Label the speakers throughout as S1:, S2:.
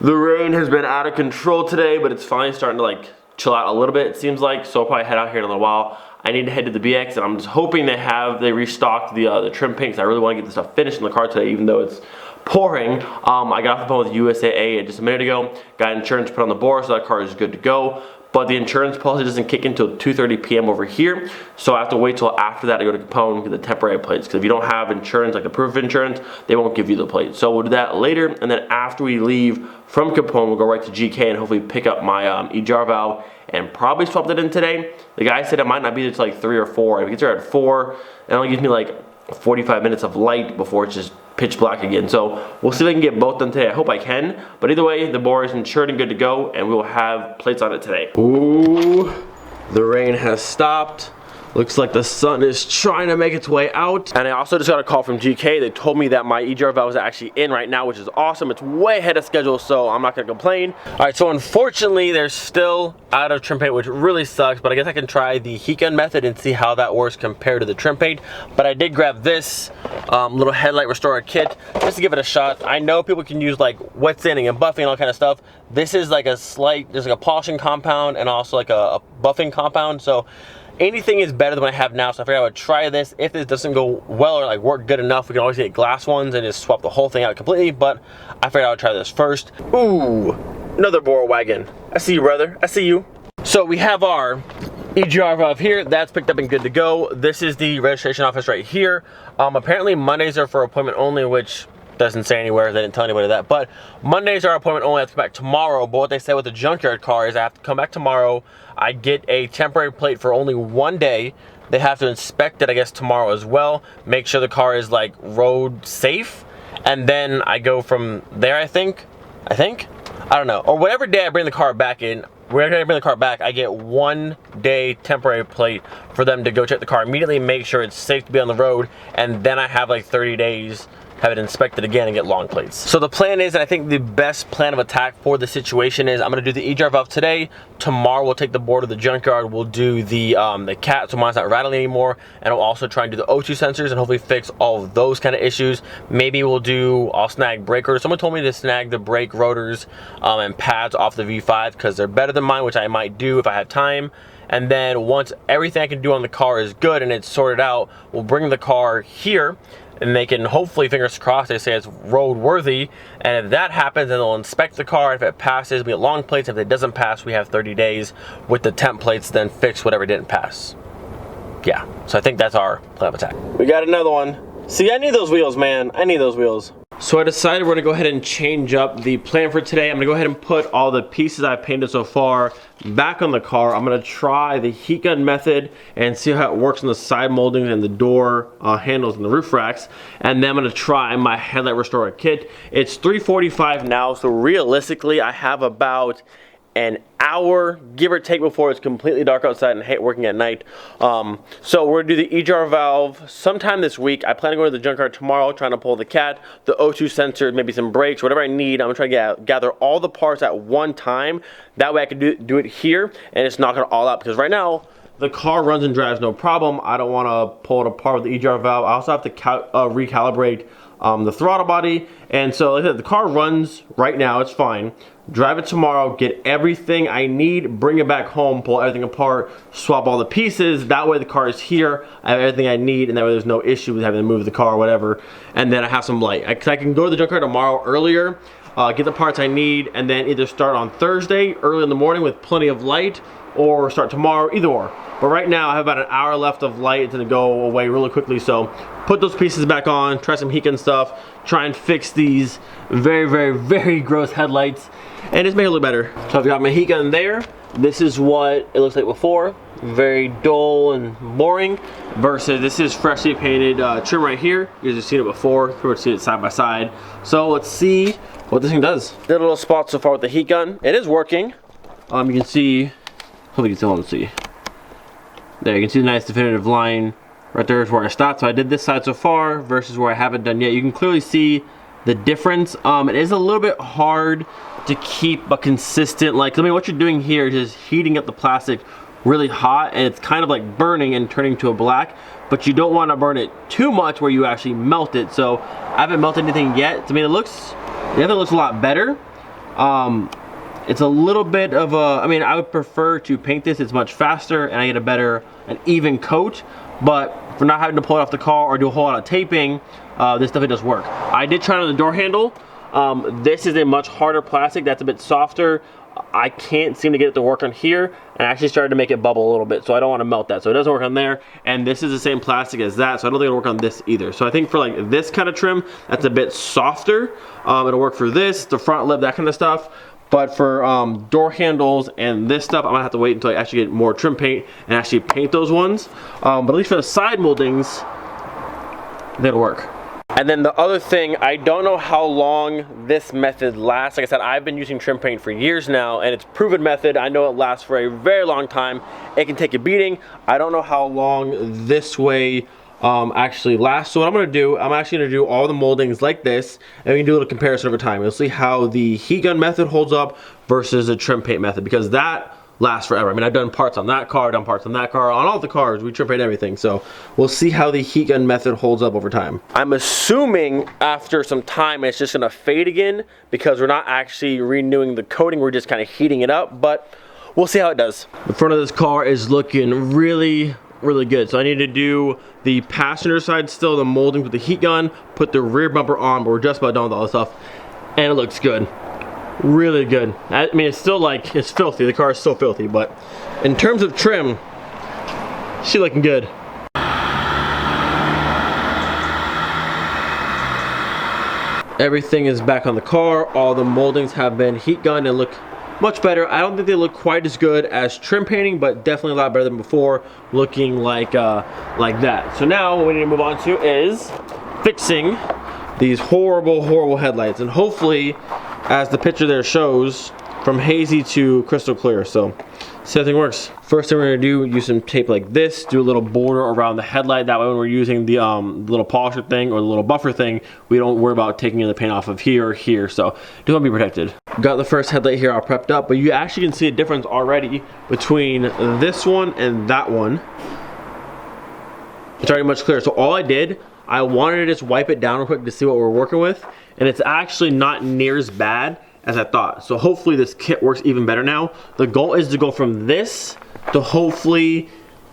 S1: The rain has been out of control today, but it's finally starting to like chill out a little bit, it seems like. So I'll probably head out here in a little while. I need to head to the BX, and I'm just hoping they restocked the trim paints. I really want to get this stuff finished in the car today, even though it's pouring. I got off the phone with USAA just a minute ago. Got insurance put on the Bora, so that car is good to go. But the insurance policy doesn't kick in until 2:30 p.m. over here, so I have to wait till after that to go to Capone and get the temporary plates. Because if you don't have insurance, like the proof of insurance, they won't give you the plate. So we'll do that later, and then after we leave from Capone, we'll go right to GK and hopefully pick up my EGR valve and probably swap that in today. The guy said it might not be there till like 3 or 4. If it gets there at 4, it only gives me like 45 minutes of light before it's just pitch black again. So we'll see if I can get both done today. I hope I can. But either way, the Bora is insured and good to go, and we will have plates on it today. Ooh, the rain has stopped. Looks like the sun is trying to make its way out. And I also just got a call from GK. They told me that my EGR valve is actually in right now, which is awesome. It's way ahead of schedule, so I'm not gonna complain. All right, so unfortunately, they're still out of trim paint, which really sucks, but I guess I can try the heat gun method and see how that works compared to the trim paint. But I did grab this little headlight restorer kit just to give it a shot. I know people can use like wet sanding and buffing and all kind of stuff. This is like a slight, there's like a polishing compound and also like a buffing compound. So anything is better than what I have now, so I figured I would try this. If this doesn't go well or like work good enough, we can always get glass ones and just swap the whole thing out completely, but I figured I would try this first. Ooh, another Bora wagon. I see you, brother. I see you. So we have our EGR valve here. That's picked up and good to go. This is the registration office right here. Apparently Mondays are for appointment only, which doesn't say anywhere. They didn't tell anybody that, but Mondays are appointment only. I have to come back tomorrow. But what they said with the junkyard car is I have to come back tomorrow. I get a temporary plate for only 1 day. They have to inspect it, I guess, tomorrow as well. Make sure the car is like road safe, and then I go from there. I think, I don't know, or whatever day I bring the car back in. Whenever I bring the car back, I get 1 day temporary plate for them to go check the car immediately, make sure it's safe to be on the road, and then I have like 30 days. Have it inspected again and get long plates. So the plan is, and I think the best plan of attack for the situation is, I'm gonna do the EGR valve today. Tomorrow we'll take the Bora to the junkyard. We'll do the cat so mine's not rattling anymore, and I'll also try and do the O2 sensors and hopefully fix all of those kind of issues. Maybe I'll snag brake rotors. Someone told me to snag the brake rotors and pads off the V5 because they're better than mine, which I might do if I have time. And then once everything I can do on the car is good and it's sorted out, we'll bring the car here, and they can hopefully, fingers crossed, they say it's road worthy. And if that happens, then they'll inspect the car. If it passes, we get long plates. If it doesn't pass, we have 30 days with the temp plates, then fix whatever didn't pass. Yeah, so I think that's our plan of attack. We got another one. See, I need those wheels, man. I need those wheels. So I decided we're gonna go ahead and change up the plan for today. I'm gonna go ahead and put all the pieces I've painted so far back on the car. I'm gonna try the heat gun method and see how it works on the side moldings and the door handles and the roof racks. And then I'm gonna try my headlight restorer kit. It's 3:45 now, so realistically I have about an hour, give or take, before it's completely dark outside and hate working at night. So we're gonna do the EGR valve sometime this week. I plan to go to the junkyard tomorrow, trying to pull the cat, the O2 sensor, maybe some brakes, whatever I need. I'm gonna try to gather all the parts at one time. That way I can do it here and just knock it all out, because right now the car runs and drives no problem. I don't wanna pull it apart with the EGR valve. I also have to recalibrate the throttle body. And so like I said, the car runs right now, it's fine. Drive it tomorrow, get everything I need, bring it back home, pull everything apart, swap all the pieces. That way the car is here, I have everything I need, and that way there's no issue with having to move the car or whatever. And then I have some light. I can go to the junkyard tomorrow earlier, get the parts I need, and then either start on Thursday early in the morning with plenty of light, or start tomorrow, either or. But right now I have about an hour left of light. It's gonna go away really quickly, so put those pieces back on, try some heat gun stuff, try and fix these very, very, very gross headlights, and just make it look better. So I've got my heat gun there. This is what it looks like before. Very dull and boring, versus this is freshly painted trim right here. You guys have seen it before, you can see it side by side. So let's see what this thing does. Did a little spot so far with the heat gun. It is working. You can see, hopefully you can still see. There, you can see the nice definitive line right there is where I stopped. So I did this side so far versus where I haven't done yet. You can clearly see the difference. It is a little bit hard to keep a consistent, like, I mean, what you're doing here is just heating up the plastic really hot, and it's kind of like burning and turning to a black, but you don't want to burn it too much where you actually melt it. So I haven't melted anything yet. I mean, it looks a lot better. It's a little bit of a, I mean, I would prefer to paint this. It's much faster and I get an even coat, but for not having to pull it off the car or do a whole lot of taping, this definitely does work. I did try it on the door handle. This is a much harder plastic that's a bit softer. I can't seem to get it to work on here, and I actually started to make it bubble a little bit, so I don't want to melt that. So it doesn't work on there, and this is the same plastic as that, so I don't think it'll work on this either. So I think for like this kind of trim, that's a bit softer. It'll work for this, the front lip, that kind of stuff. But for door handles and this stuff, I'm gonna have to wait until I actually get more trim paint and actually paint those ones. But at least for the side moldings, that'll work. And then the other thing, I don't know how long this method lasts. Like I said, I've been using trim paint for years now, and it's a proven method. I know it lasts for a very long time. It can take a beating. I don't know how long this way actually lasts. So what I'm gonna do, I'm actually gonna do all the moldings like this, and we can do a little comparison over time. We'll see how the heat gun method holds up versus the trim paint method, because that lasts forever. I mean, I've done parts on that car, done parts on that car, on all the cars, we trim paint everything. So we'll see how the heat gun method holds up over time. I'm assuming after some time it's just gonna fade again, because we're not actually renewing the coating, we're just kind of heating it up, but we'll see how it does. The front of this car is looking really good. So I need to do the passenger side still, the molding with the heat gun, put the rear bumper on, but we're just about done with all this stuff, and it looks good. Really good. I mean, it's still like, it's filthy. The car is still filthy, but in terms of trim, she's looking good. Everything is back on the car. All the moldings have been heat gunned and look much better. I don't think they look quite as good as trim painting, but definitely a lot better than before, looking like that. So now what we need to move on to is fixing these horrible headlights, and hopefully, as the picture there shows, from hazy to crystal clear. So see how everything works. First thing we're gonna do, use some tape like this, do a little border around the headlight. That way when we're using the little polisher thing or the little buffer thing, we don't worry about taking the paint off of here or here. So do want to be protected. Got the first headlight here all prepped up, but you actually can see a difference already between this one and that one. It's already much clearer. So all I did, I wanted to just wipe it down real quick to see what we're working with, and it's actually not near as bad as I thought. So hopefully this kit works even better now. The goal is to go from this to hopefully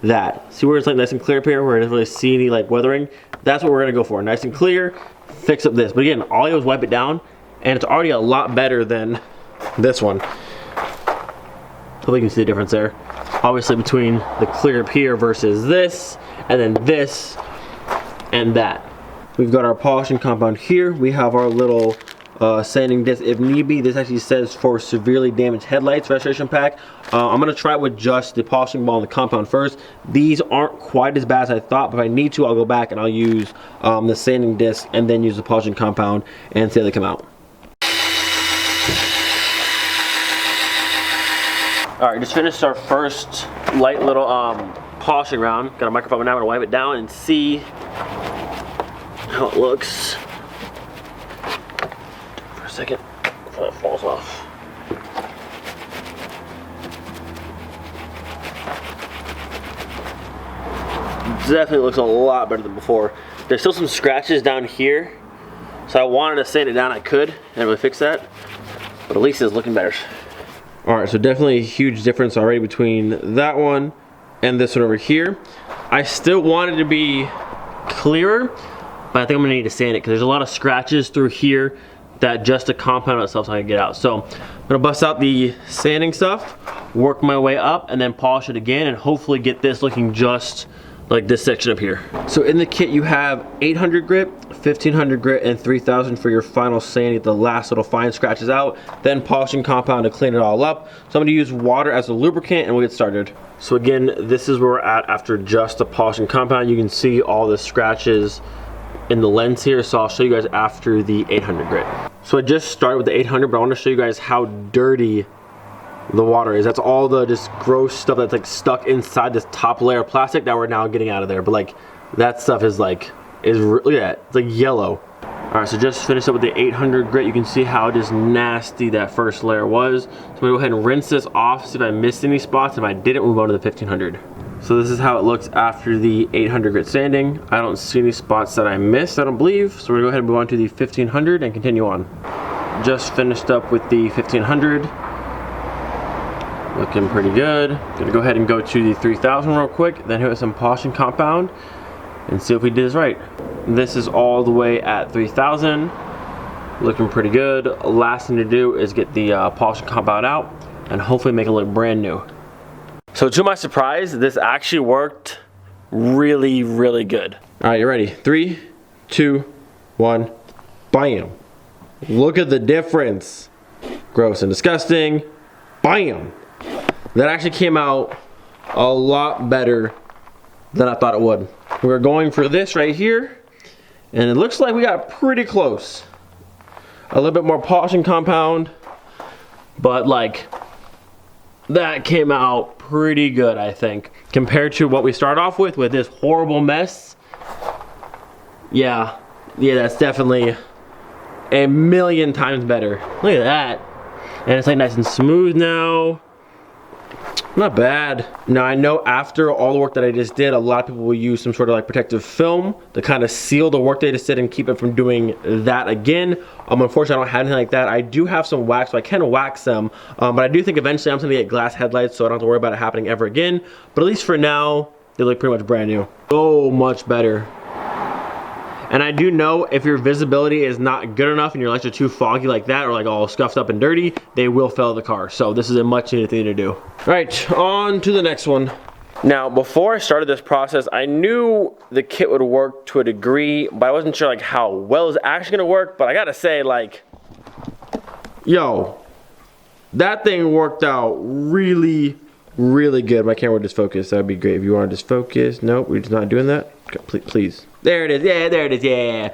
S1: that. See where it's like nice and clear up here, where I didn't really see any like weathering? That's what we're gonna go for, nice and clear, fix up this. But again, all I do is wipe it down, and it's already a lot better than this one. Hopefully you can see the difference there. Obviously between the clear up here versus this, and then this, and that. We've got our polishing compound here. We have our little sanding disc if need be. This actually says for severely damaged headlights restoration pack. I'm gonna try it with just the polishing ball and the compound first. These aren't quite as bad as I thought, but if I need to, I'll go back and I'll use the sanding disc and then use the polishing compound and see how they come out. All right, just finished our first light little polishing round. Got a microphone now, I'm gonna wipe it down and see how it looks. For a second, before it falls off. Definitely looks a lot better than before. There's still some scratches down here, so I wanted to sand it down. I could, and really fix that, but at least it's looking better. All right, so definitely a huge difference already between that one and this one over here. I still want it to be clearer, but I think I'm gonna need to sand it because there's a lot of scratches through here that just the compound itself so I can get out. So I'm gonna bust out the sanding stuff, work my way up, and then polish it again, and hopefully get this looking just like this section up here. So in the kit you have 800 grit, 1500 grit, and 3000 for your final sand, get the last little fine scratches out, then polishing compound to clean it all up. So I'm gonna use water as a lubricant and we'll get started. So again, this is where we're at after just the polishing compound. You can see all the scratches in the lens here, so I'll show you guys after the 800 grit. So I just started with the 800, but I want to show you guys how dirty the water is. That's all the just gross stuff that's like stuck inside this top layer of plastic that we're now getting out of there. But like that stuff is look at that, it's like yellow. All right, so just finished up with the 800 grit. You can see how just nasty that first layer was. So I'm gonna go ahead and rinse this off, see if I missed any spots. If I didn't, move on to the 1500. So this is how it looks after the 800 grit sanding. I don't see any spots that I missed, I don't believe. So we're gonna go ahead and move on to the 1500 and continue on. just finished up with the 1500. Looking pretty good. Gonna go ahead and go to the 3000 real quick, then hit with some polishing compound and see if we did this right. This is all the way at 3000. Looking pretty good. Last thing to do is get the polishing compound out and hopefully make it look brand new. So to my surprise, this actually worked really, really good. All right, you ready? 3, 2, 1, bam. Look at the difference. Gross and disgusting, bam. That actually came out a lot better than I thought it would. We're going for this right here, and it looks like we got pretty close. A little bit more polishing compound, but like that came out pretty good, I think, compared to what we started off with this horrible mess. Yeah, that's definitely a million times better. Look at that. And it's like nice and smooth now. Not bad. Now I know after all the work that I just did, a lot of people will use some sort of like protective film to kind of seal the work they just did and keep it from doing that again. Unfortunately, I don't have anything like that. I do have some wax, so I can wax them. But I do think eventually I'm gonna get glass headlights, so I don't have to worry about it happening ever again. But at least for now, they look pretty much brand new. So much better. And I do know if your visibility is not good enough and your lights are too foggy like that, or like all scuffed up and dirty, they will fail the car. So this is a much needed thing to do. All right, on to the next one. Now, before I started this process, I knew the kit would work to a degree, but I wasn't sure like how well it's actually gonna work. But I gotta say, like, yo, that thing worked out really, really good. My camera would just focus. That'd be great if you want to just focus. Nope, we're just not doing that. Please. There it is. Yeah, there it is. Yeah.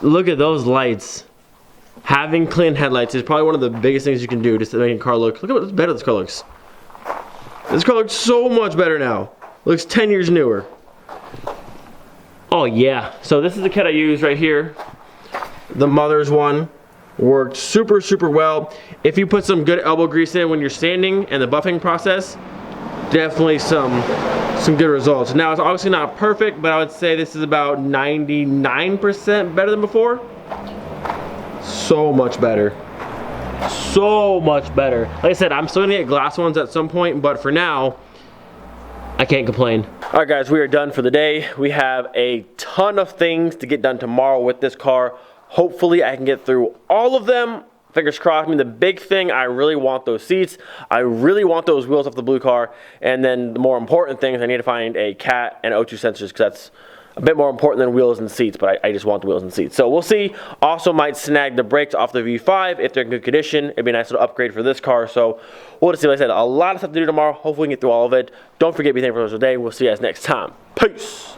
S1: Look at those lights. Having clean headlights is probably one of the biggest things you can do just to make a car look. Look at what better this car looks. This car looks so much better now. Looks 10 years newer. Oh yeah. So this is the kit I use right here. The mother's one worked super, super well. If you put some good elbow grease in when you're sanding and the buffing process, definitely some good results. Now it's obviously not perfect, but I would say this is about 99% better than before. So much better. So much better. Like I said, I'm still gonna get glass ones at some point, but for now, I can't complain. All right guys, we are done for the day. We have a ton of things to get done tomorrow with this car. Hopefully I can get through all of them. Fingers crossed. I mean, the big thing, I really want those seats. I really want those wheels off the blue car. And then the more important thing is I need to find a CAT and O2 sensors, because that's a bit more important than wheels and seats, but I just want the wheels and seats. So we'll see. Also might snag the brakes off the V5 if they're in good condition. It'd be a nice little upgrade for this car. So we'll just see. Like I said, a lot of stuff to do tomorrow. Hopefully we can get through all of it. Don't forget to be thankful for the day. We'll see you guys next time. Peace.